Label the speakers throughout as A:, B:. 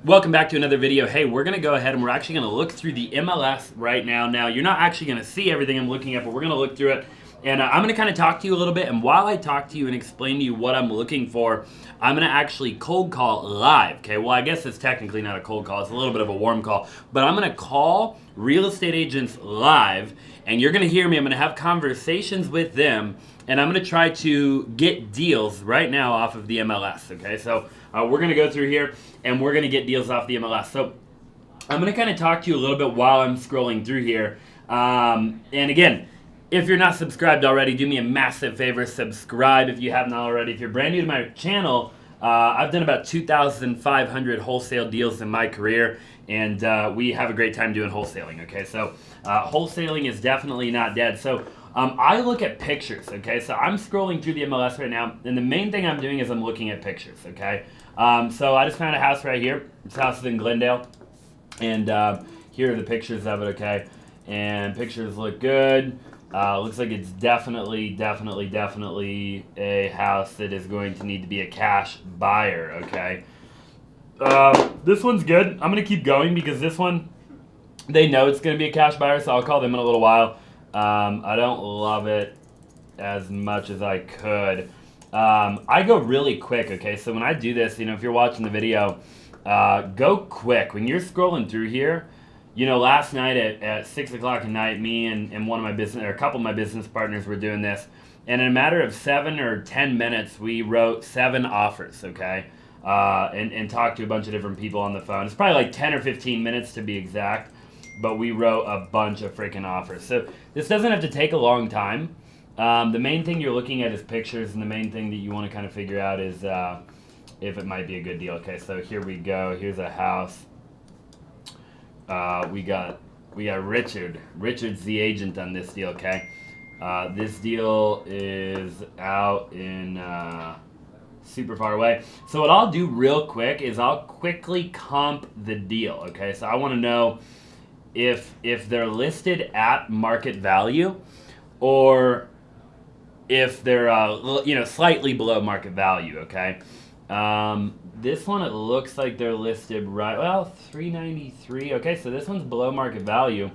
A: Welcome back to another video. Hey, we're going to go ahead and we're actually going to look through the MLS right now. Now, you're not actually going to see everything I'm looking at, but we're going to look through it. And I'm going to kind of talk to you a little bit. And while I talk to you and explain to you what I'm looking for, I'm going to actually cold call live. Okay, well, I guess it's technically not a cold call. It's a little bit of a warm call. But I'm going to call real estate agents live. And you're going to hear me. I'm going to have conversations with them. And I'm going to try to get deals right now off of the MLS. Okay, so we're going to go through here and we're going to get deals off the MLS. So I'm going to kind of talk to you a little bit while I'm scrolling through here. And again, if you're not subscribed already, do me a massive favor. Subscribe if you haven't already. If you're brand new to my channel, I've done about 2,500 wholesale deals in my career, and we have a great time doing wholesaling, okay? So wholesaling is definitely not dead. So I look at pictures, okay? So I'm scrolling through the MLS right now, and the main thing I'm doing is I'm looking at pictures, okay? So I just found a house right here. This house is in Glendale, and here are the pictures of it, okay? And pictures look good. Looks like it's definitely a house that is going to need to be a cash buyer, okay? This one's good. I'm going to keep going because this one, they know it's going to be a cash buyer, so I'll call them in a little while. I don't love it as much as I could. I go really quick, okay? So when I do this, if you're watching the video, go quick. When you're scrolling through here, last night at 6 o'clock at night, me and one of my business, or a couple of my business partners were doing this. And in a matter of 7 or 10 minutes, we wrote 7 offers, okay? And talked to a bunch of different people on the phone. It's probably like 10 or 15 minutes to be exact, but we wrote a bunch of freaking offers. So this doesn't have to take a long time. The main thing you're looking at is pictures, and the main thing that you want to kind of figure out is if it might be a good deal. Okay, so here we go. Here's a house. We got Richard. Richard's the agent on this deal, okay? This deal is out in super far away. So what I'll do real quick is I'll quickly comp the deal, okay? So I want to know if they're listed at market value or if they're slightly below market value, okay? This one, it looks like they're listed right, well, $393. Okay, so this one's below market value,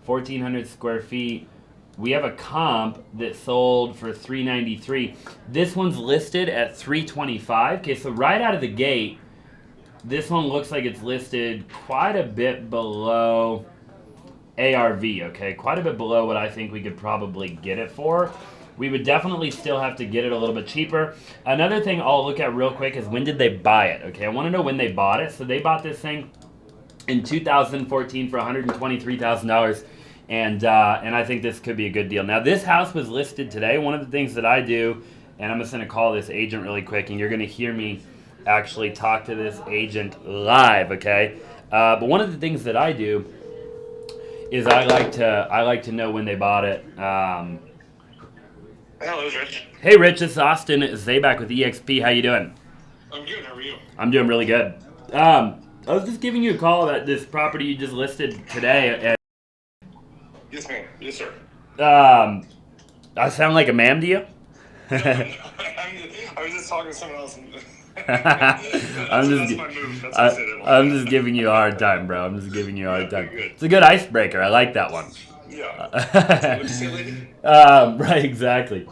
A: 1,400 square feet. We have a comp that sold for $393. This one's listed at $325. Okay, so right out of the gate, this one looks like it's listed quite a bit below ARV, okay? Quite a bit below what I think we could probably get it for. We would definitely still have to get it a little bit cheaper. Another thing I'll look at real quick is when did they buy it, okay? I want to know when they bought it. So they bought this thing in 2014 for $123,000, and I think this could be a good deal. Now, this house was listed today. One of the things that I do, and I'm just going to call this agent really quick, and you're going to hear me actually talk to this agent live, okay? But one of the things that I do is I like to know when they bought it.
B: Hello, Rich.
A: Hey, Rich, this is Austin Zaback with EXP. How you doing?
B: I'm good. How are you?
A: I'm doing really good. I was just giving you a call about this property you just listed today.
B: Yes, ma'am. Yes, sir.
A: I sound like a ma'am to you?
B: I was just talking to someone else.
A: That's
B: my move. That's what I said.
A: I'm just giving you a hard time, bro. I'm just giving you a hard time.
B: Good.
A: It's a good icebreaker. I like that one.
B: Yeah. Silly.
A: Right, exactly.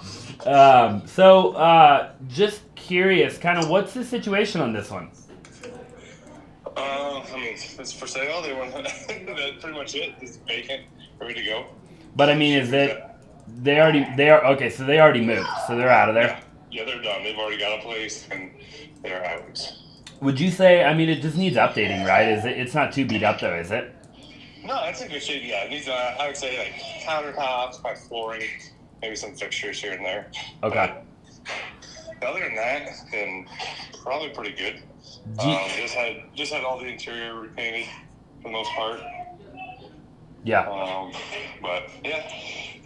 A: Just curious, kind of what's the situation on this one?
B: It's for sale. They want that's pretty much it. It's vacant, ready to go.
A: But I mean, is it they are okay? So they already moved, so they're out of there.
B: Yeah, they're done. They've already got a place and they're out.
A: Would you say? I mean, it just needs updating, right? Is it? It's not too beat up though, is it?
B: No, it's in good shape. Yeah, it needs. I would say like countertops, probably flooring, maybe some fixtures here and there.
A: Okay.
B: But other than that, then probably pretty good. Just had all the interior repainted for the most part.
A: Yeah.
B: But yeah,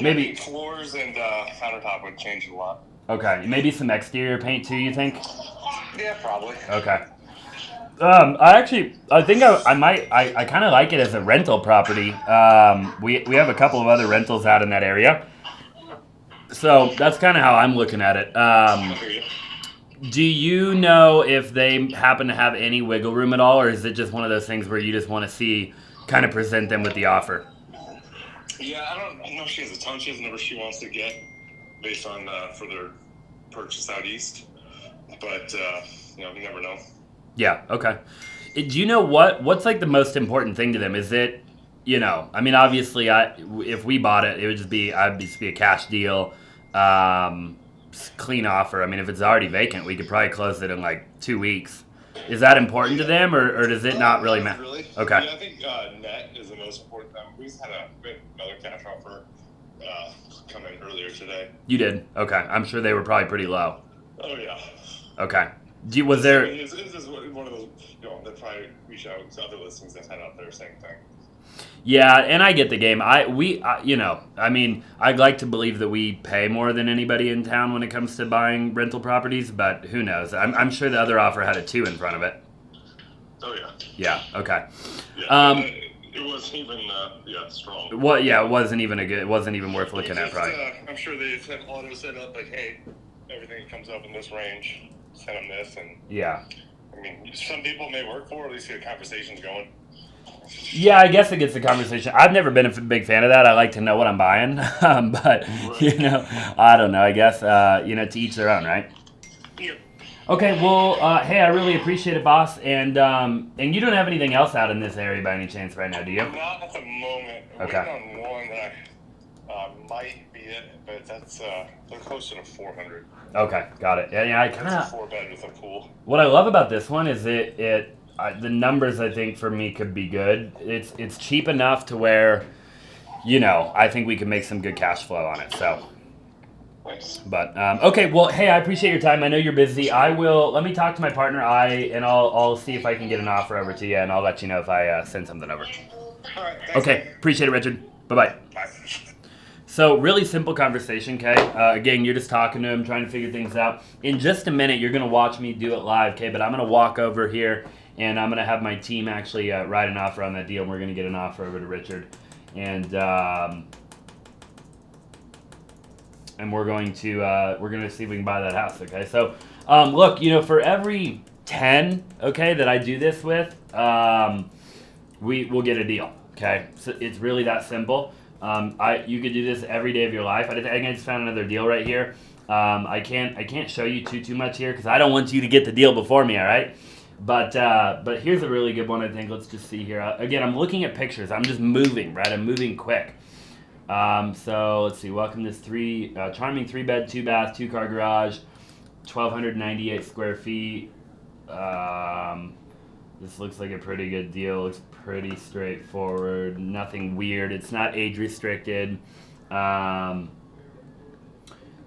A: maybe
B: floors and countertop would change a lot.
A: Okay, maybe some exterior paint too. You think?
B: Yeah, probably.
A: Okay. I think I kind of like it as a rental property. We have a couple of other rentals out in that area, so that's kind of how I'm looking at it. Do you know if they happen to have any wiggle room at all, or is it just one of those things where you just want to see, kind of present them with the offer?
B: Yeah, I know she has a ton. She has a number she wants to get based on for their purchase out east. But you never know.
A: Yeah. Okay. Do you know what's like the most important thing to them? Is it, I mean, obviously, if we bought it, it would just be a cash deal, clean offer. I mean, if it's already vacant, we could probably close it in like 2 weeks. Is that important to them, or does it not really matter?
B: Really?
A: Okay.
B: Yeah, I think net is the most important. We just had another cash offer come in earlier today.
A: You did. Okay. I'm sure they were probably pretty low.
B: Oh yeah.
A: Okay. Was there?
B: It's just one of those. That probably reach out to other listings that had out there, same thing.
A: Yeah, and I get the game. I mean, I'd like to believe that we pay more than anybody in town when it comes to buying rental properties, but who knows? I'm sure the other offer had a 2 in front of it.
B: Oh yeah.
A: Yeah. Okay.
B: Yeah. It wasn't even strong.
A: Well, yeah, it wasn't even it wasn't even worth looking at, probably.
B: I'm sure they said auto set up like, hey, everything that comes up in this range, send them this, and
A: yeah.
B: I mean, some people may work for it, at least get conversations going.
A: Yeah, I guess it gets the conversation. I've never been a big fan of that. I like to know what I'm buying, but
B: right.
A: I don't know. I guess to each their own, right?
B: Yeah.
A: Okay, well, hey, I really appreciate it, boss. And you don't have anything else out in this area by any chance right now, do you?
B: Not at the moment.
A: Okay.
B: Waiting on one that might be it, but that's they're closer to 400.
A: Okay, got it. Yeah, I kind of.
B: 4-bed with a pool.
A: What I love about this one is the numbers I think for me could be good. It's cheap enough to where, I think we can make some good cash flow on it. So.
B: Nice.
A: But okay, well, hey, I appreciate your time. I know you're busy. Let me talk to my partner, and I'll see if I can get an offer over to you, and I'll let you know if I send something over.
B: All right. Thanks,
A: Okay,
B: man.
A: appreciate it, Richard. Bye-bye.
B: Bye.
A: So really simple conversation, okay? Again, you're just talking to him, trying to figure things out. In just a minute, you're going to watch me do it live, okay? But I'm going to walk over here, and I'm going to have my team actually write an offer on that deal, and we're going to get an offer over to Richard. And we're going to see if we can buy that house, okay? So, look, for every 10, okay, that I do this with, we'll get a deal, okay? So it's really that simple. You could do this every day of your life. I think I just found another deal right here. I can't show you too much here because I don't want you to get the deal before me, all right? But here's a really good one, I think. Let's just see here. Again, I'm looking at pictures. I'm just moving, right? I'm moving quick. So let's see. Welcome this charming 3-bed, 2-bath, 2-car garage, 1,298 square feet. This looks like a pretty good deal. Looks pretty straightforward. Nothing weird. It's not age restricted. I'm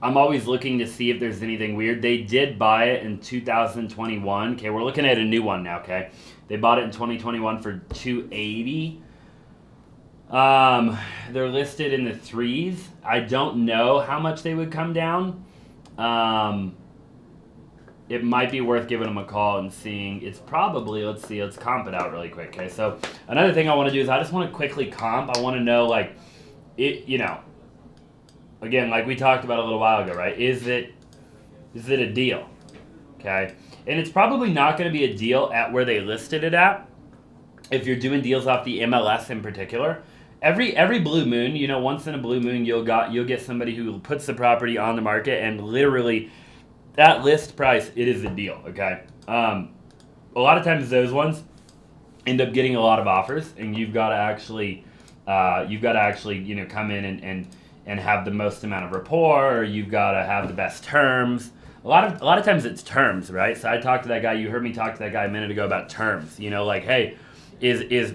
A: always looking to see if there's anything weird. They did buy it in 2021. Okay, we're looking at a new one now. Okay, they bought it in 2021 for $280. They're listed in the 3s. I don't know how much they would come down. It might be worth giving them a call and seeing. It's probably, let's comp it out really quick. Okay, so another thing I want to do is I just want to quickly comp. I want to know, like, again, like we talked about a little while ago, right? Is it a deal? Okay, and it's probably not going to be a deal at where they listed it at. If you're doing deals off the MLS in particular, every blue moon, once in a blue moon, you'll get somebody who puts the property on the market and literally that list price, it is a deal. Okay, a lot of times those ones end up getting a lot of offers, and you've got to actually come in and have the most amount of rapport, or you've got to have the best terms. A lot of times it's terms, right? So I talked to that guy. You heard me talk to that guy a minute ago about terms. Like, hey, is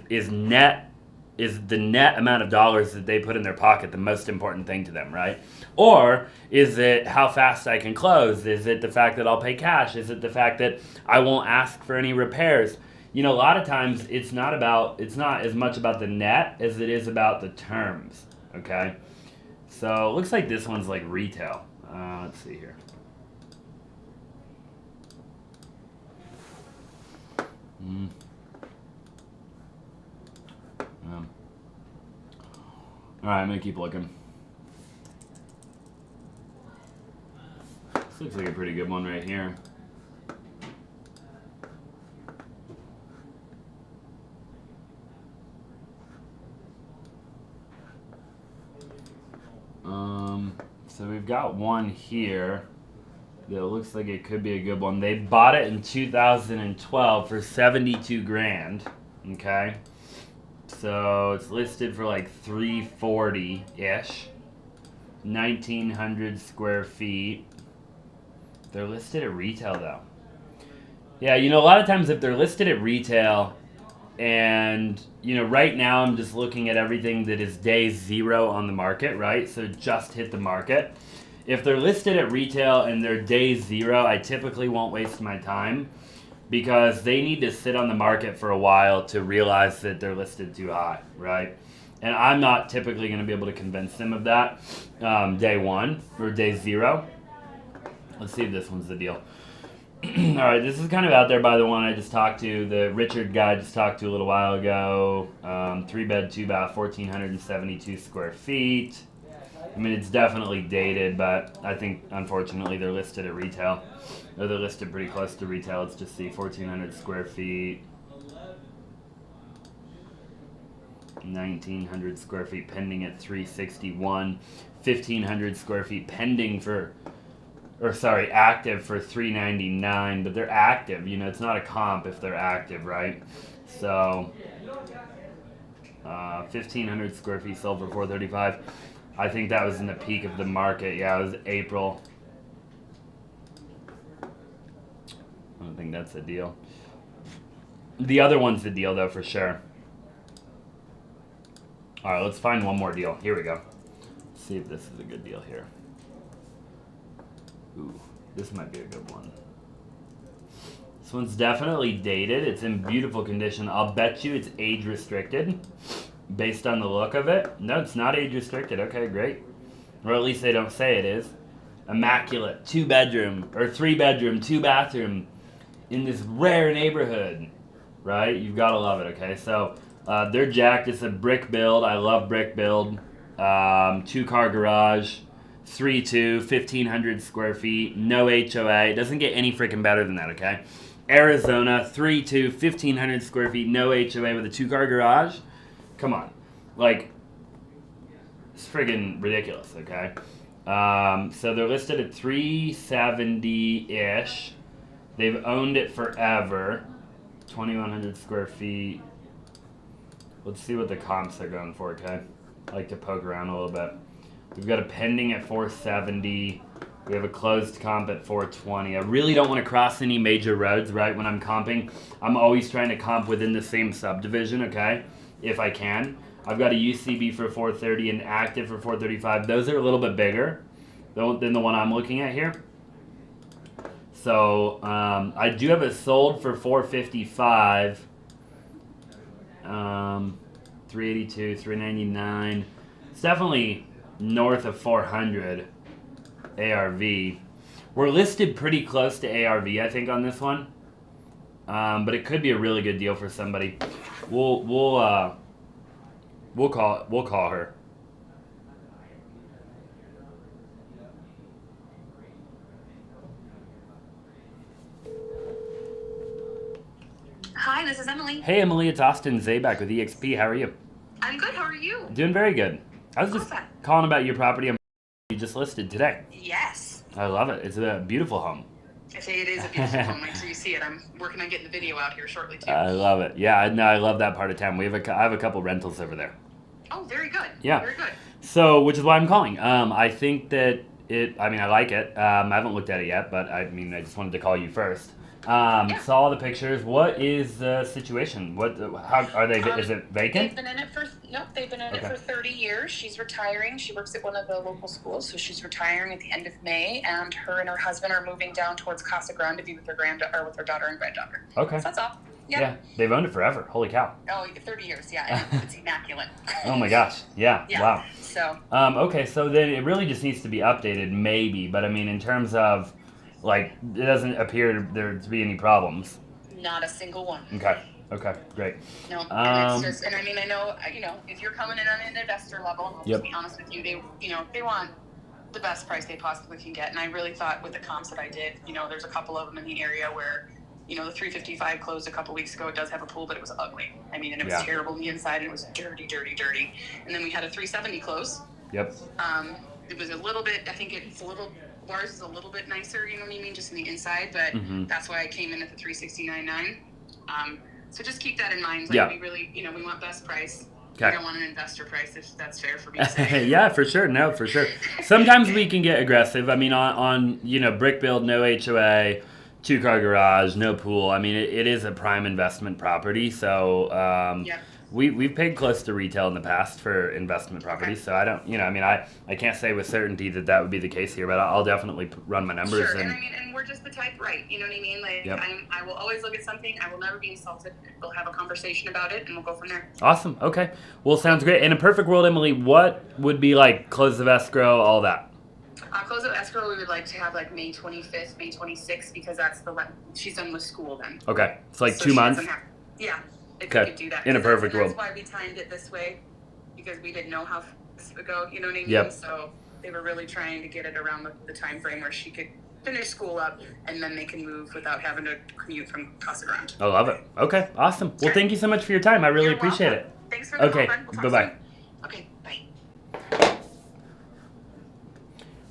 A: the net amount of dollars that they put in their pocket the most important thing to them, right? Or is it how fast I can close? Is it the fact that I'll pay cash? Is it the fact that I won't ask for any repairs? A lot of times it's not as much about the net as it is about the terms, okay? So it looks like this one's like retail. Let's see here. All right, I'm gonna keep looking. This looks like a pretty good one right here. So we've got one here that looks like it could be a good one. They bought it in 2012 for 72 grand. Okay. So it's listed for like 340-ish. 1,900 square feet. They're listed at retail though. Yeah, a lot of times if they're listed at retail, and right now I'm just looking at everything that is day 0 on the market, right? So just hit the market. If they're listed at retail and they're day 0, I typically won't waste my time because they need to sit on the market for a while to realize that they're listed too high, right? And I'm not typically going to be able to convince them of that day 1 or day 0. Let's see if this one's the deal. All right, this is kind of out there by the one I just talked to, the Richard guy I just talked to a little while ago. 3-bed, 2-bath, 1,472 square feet. I mean, it's definitely dated, but I think, unfortunately, they're listed at retail. Or they're listed pretty close to retail. Let's just see, 1,400 square feet. 1,900 square feet pending at 361. 1,500 square feet pending active for 399, but they're active. It's not a comp if they're active, right? So, 1,500 square feet sold for 435. I think that was in the peak of the market. Yeah, it was April. I don't think that's a deal. The other one's the deal, though, for sure. All right, let's find one more deal. Here we go. Let's see if this is a good deal here. Ooh, this might be a good one. This one's definitely dated. It's in beautiful condition. I'll bet you it's age restricted based on the look of it. No, it's not age restricted. Okay, great. Or at least they don't say it is. Immaculate, 2-bedroom or 3-bedroom, 2-bathroom in this rare neighborhood, right? You've got to love it, okay? So they're jacked. It's a brick build. I love brick build. 2-car garage. 3.2, 1,500 square feet, no HOA. It doesn't get any freaking better than that, okay? Arizona, 3.2, 1,500 square feet, no HOA with a 2-car garage. Come on. Like, it's friggin' ridiculous, okay? So they're listed at 370-ish. They've owned it forever. 2,100 square feet. Let's see what the comps are going for, okay? I like to poke around a little bit. We've got a pending at 470. We have a closed comp at 420. I really don't want to cross any major roads, right, when I'm comping. I'm always trying to comp within the same subdivision, okay, if I can. I've got a UCB for 430 and active for 435. Those are a little bit bigger than the one I'm looking at here. So I do have it sold for 455. 382, 399. It's definitely north of 400 ARV. We're listed pretty close to ARV, I think, on this one. But it could be a really good deal for somebody. We'll call her.
C: Hi, this is Emily.
A: Hey, Emily, it's Austin Zaback with EXP. How are you?
C: I'm good. How are you?
A: Doing very good. I was just calling about your property you just listed today.
C: Yes.
A: I love it. It's a beautiful home.
C: I say it is a beautiful home. Like, so you see it. I'm working on getting the video out here shortly too.
A: I love it. Yeah, no, I love that part of town. I have a couple rentals over there.
C: Oh, very good.
A: Yeah.
C: Very good.
A: So, which is why I'm calling. I think that I like it. I haven't looked at it yet, but I just wanted to call you first. Saw all the pictures. What is the situation? How are they? Is it vacant?
C: They've been in it for it for 30 years. She's retiring. She works at one of the local schools, so she's retiring at the end of May. And her her husband are moving down towards Casa Grande to be with with her daughter and granddaughter.
A: Okay.
C: So that's all.
A: Yeah, they've owned it forever. Holy cow.
C: Oh, 30 years. Yeah, and it's immaculate.
A: Oh my gosh. Yeah. Wow.
C: So.
A: Okay, so then it really just needs to be updated, maybe. But I mean, in terms of, like, it doesn't appear there to be any problems.
C: Not a single one.
A: Okay, great.
C: No, and it's just, and I mean, I know, if you're coming in on an investor level, I'll just be honest with you, they want the best price they possibly can get. And I really thought with the comps that I did, there's a couple of them in the area where, the 355 closed a couple weeks ago. It does have a pool, but it was ugly. I mean, and it was terrible on the inside, and it was dirty. And then we had a 370 close.
A: Yep.
C: it was a little bit, I think it's a little, ours is a little bit nicer, you know what I mean, just in the inside, but that's why I came in at the $369,900. So just keep that in mind. Like we really, you know, we want best price.
A: Okay.
C: We don't want an investor price, if that's fair for me to say.
A: Yeah, for sure. No, for sure. Sometimes we can get aggressive. I mean, on you know, brick build, no HOA, 2-car garage, no pool. I mean, it is a prime investment property. So we've paid close to retail in the past for investment properties. So I don't, you know, I mean, I can't say with certainty that would be the case here, but I'll definitely run my numbers.
C: Sure, and I mean, and we're just the type, right? You know what I mean? Like, I will always look at something. I will never be insulted. We'll have a conversation about it, and we'll go from there.
A: Awesome. Okay. Well, sounds great. In a perfect world, Emily, what would be like close of escrow, all that?
C: Close of escrow, we would like to have like May 25th, May 26th, because that's the when she's done with school then.
A: Okay. It's like 2 months?
C: Yeah. If we could do that.
A: In a perfect world.
C: That's why we timed it this way, because we didn't know how fast it would go, you know what I mean?
A: Yep.
C: So they were really trying to get it around the time frame where she could finish school up, and then they can move without having to commute from Casa Grande.
A: I love it. Okay. Awesome. Well, thank you so much for your time. I really appreciate it.
C: Thanks for the call,
A: Okay.
C: we'll
A: Bye-bye.
C: Okay, bye.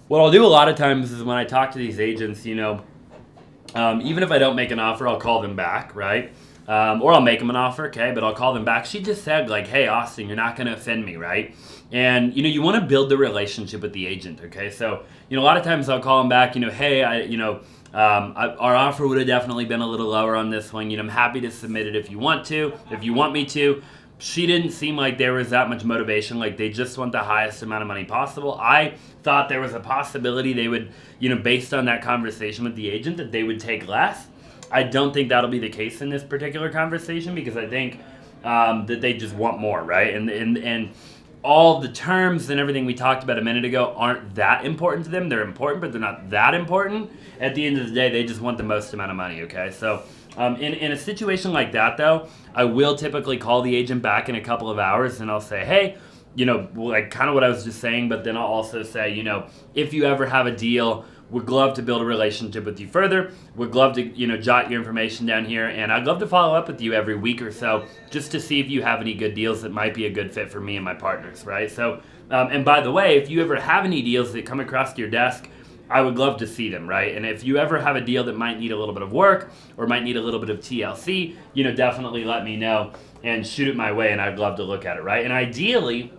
A: What I'll do a lot of times is when I talk to these agents, you know, even if I don't make an offer, I'll call them back, right? Or I'll make them an offer, okay, but I'll call them back. She just said, like, hey, Austin, you're not going to offend me, right? And, you know, you want to build the relationship with the agent, okay? So, you know, a lot of times I'll call them back, you know, hey, our offer would have definitely been a little lower on this one. You know, I'm happy to submit it if you want me to. She didn't seem like there was that much motivation. Like, they just want the highest amount of money possible. I thought there was a possibility they would, you know, based on that conversation with the agent, that they would take less. I don't think that'll be the case in this particular conversation, because I think that they just want more, right? And all the terms and everything we talked about a minute ago aren't that important to them. They're important, but they're not that important. At the end of the day, they just want the most amount of money, okay? So in a situation like that, though, I will typically call the agent back in a couple of hours, and I'll say, hey, you know, like kind of what I was just saying, but then I'll also say, you know, if you ever have a deal, we'd love to build a relationship with you further. We'd love to, you know, jot your information down here, and I'd love to follow up with you every week or so just to see if you have any good deals that might be a good fit for me and my partners, right? So, and by the way, if you ever have any deals that come across your desk, I would love to see them, right? And if you ever have a deal that might need a little bit of work or might need a little bit of TLC, you know, definitely let me know and shoot it my way, and I'd love to look at it, right? And ideally,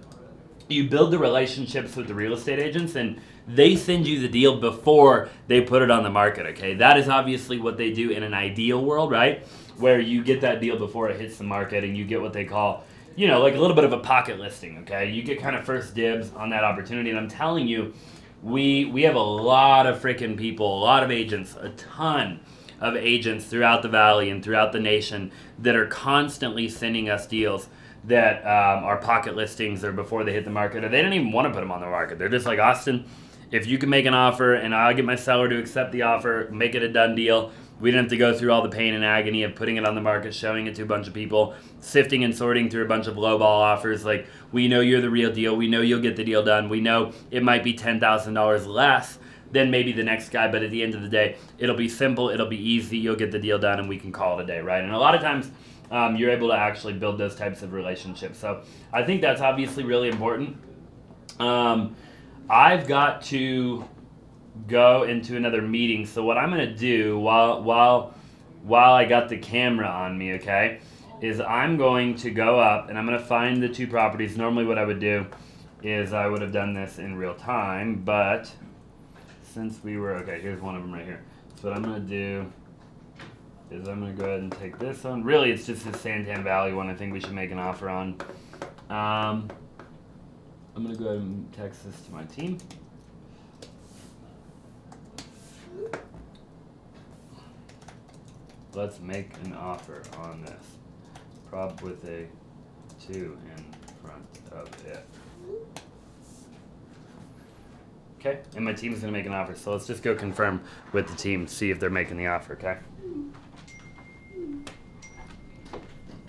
A: you build the relationships with the real estate agents, and they send you the deal before they put it on the market, okay? That is obviously what they do in an ideal world, right? Where you get that deal before it hits the market, and you get what they call, you know, like a little bit of a pocket listing, okay? You get kind of first dibs on that opportunity, and I'm telling you, we have a lot of freaking people, a lot of agents, a ton of agents throughout the valley and throughout the nation that are constantly sending us deals that are pocket listings or before they hit the market, or they don't even want to put them on the market. They're just like, Austin, if you can make an offer and I'll get my seller to accept the offer, make it a done deal, we don't have to go through all the pain and agony of putting it on the market, showing it to a bunch of people, sifting and sorting through a bunch of lowball offers. Like, we know you're the real deal. We know you'll get the deal done. We know it might be $10,000 less than maybe the next guy, but at the end of the day, it'll be simple, it'll be easy, you'll get the deal done, and we can call it a day, right? And a lot of times, you're able to actually build those types of relationships. So I think that's obviously really important. I've got to go into another meeting, so what I'm going to do while I got the camera on me, okay, is I'm going to go up and I'm going to find the two properties. Normally what I would do is I would have done this in real time, but since we were, okay, here's one of them right here. So what I'm going to do is I'm going to go ahead and take this one. Really, it's just this Santan Valley one I think we should make an offer on. I'm going to go ahead and text this to my team. Let's make an offer on this. Prop with a 2 in front of it. Okay, and my team's going to make an offer. So let's just go confirm with the team, see if they're making the offer, okay?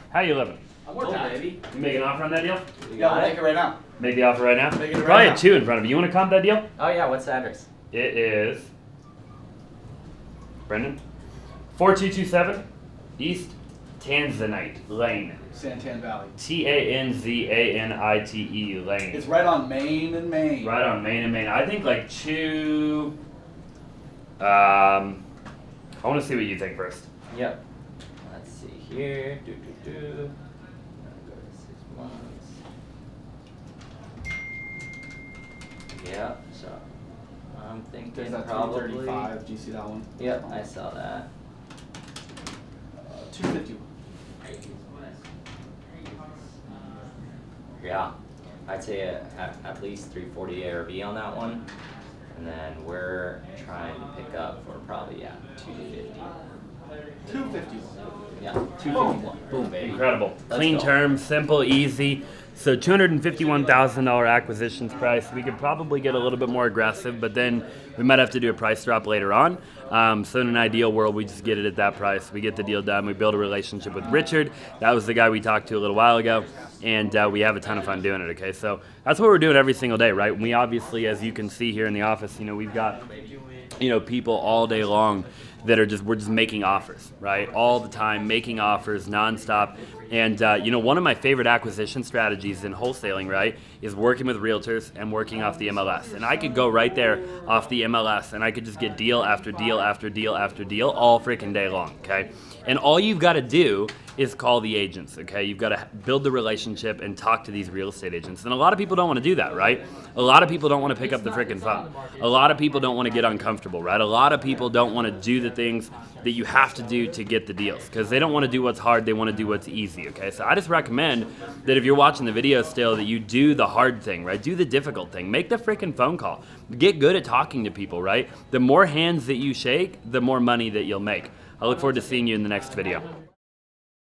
A: How you living?
D: I'm working, baby.
A: You make an offer on that deal?
D: Yeah, I'll make it right now.
A: Make the offer right now?
D: Make it right
A: Probably
D: now.
A: a 2 in front of you. You want to comp that deal?
D: Oh yeah, what's the address?
A: It is Brendan 4227 East Tanzanite Lane.
E: Santan Valley.
A: Tanzanite Lane.
E: It's right on Main and Main.
A: Right on Main and Main. I think like two. I want to see what you think first.
D: Yep. Let's see here. Go to 6 months. Yeah. So I'm thinking
E: There's that
D: probably.
E: 335. Do you see that one?
D: Yep, I saw that.
E: 251.
D: Yeah, I'd say at least 340 ARV on that one, and then we're trying to pick up for probably 250.
E: 251.
D: Yeah, 251. Boom, baby.
A: Incredible.
D: Let's
A: Clean
D: go.
A: terms, simple, easy. So $251,000 acquisitions price. We could probably get a little bit more aggressive, but then we might have to do a price drop later on. So in an ideal world, we just get it at that price. We get the deal done. We build a relationship with Richard. That was the guy we talked to a little while ago, and we have a ton of fun doing it. Okay, so that's what we're doing every single day, right? We obviously, as you can see here in the office, we've got people all day long that are we're just making offers, right? All the time, making offers nonstop. And one of my favorite acquisition strategies in wholesaling, right, is working with realtors and working off the MLS. And I could go right there off the MLS and I could just get deal after deal after deal after deal all freaking day long, okay? And all you've got to do is call the agents, okay? You've got to build the relationship and talk to these real estate agents. And a lot of people don't want to do that, right? A lot of people don't want to pick up the freaking phone. A lot of people don't want to get uncomfortable, right? A lot of people don't want to do the things that you have to do to get the deals because they don't want to do what's hard, they want to do what's easy, okay? So I just recommend that if you're watching the video still that you do the hard thing, right? Do the difficult thing. Make the freaking phone call. Get good at talking to people, right? The more hands that you shake, the more money that you'll make. I look forward to seeing you in the next video.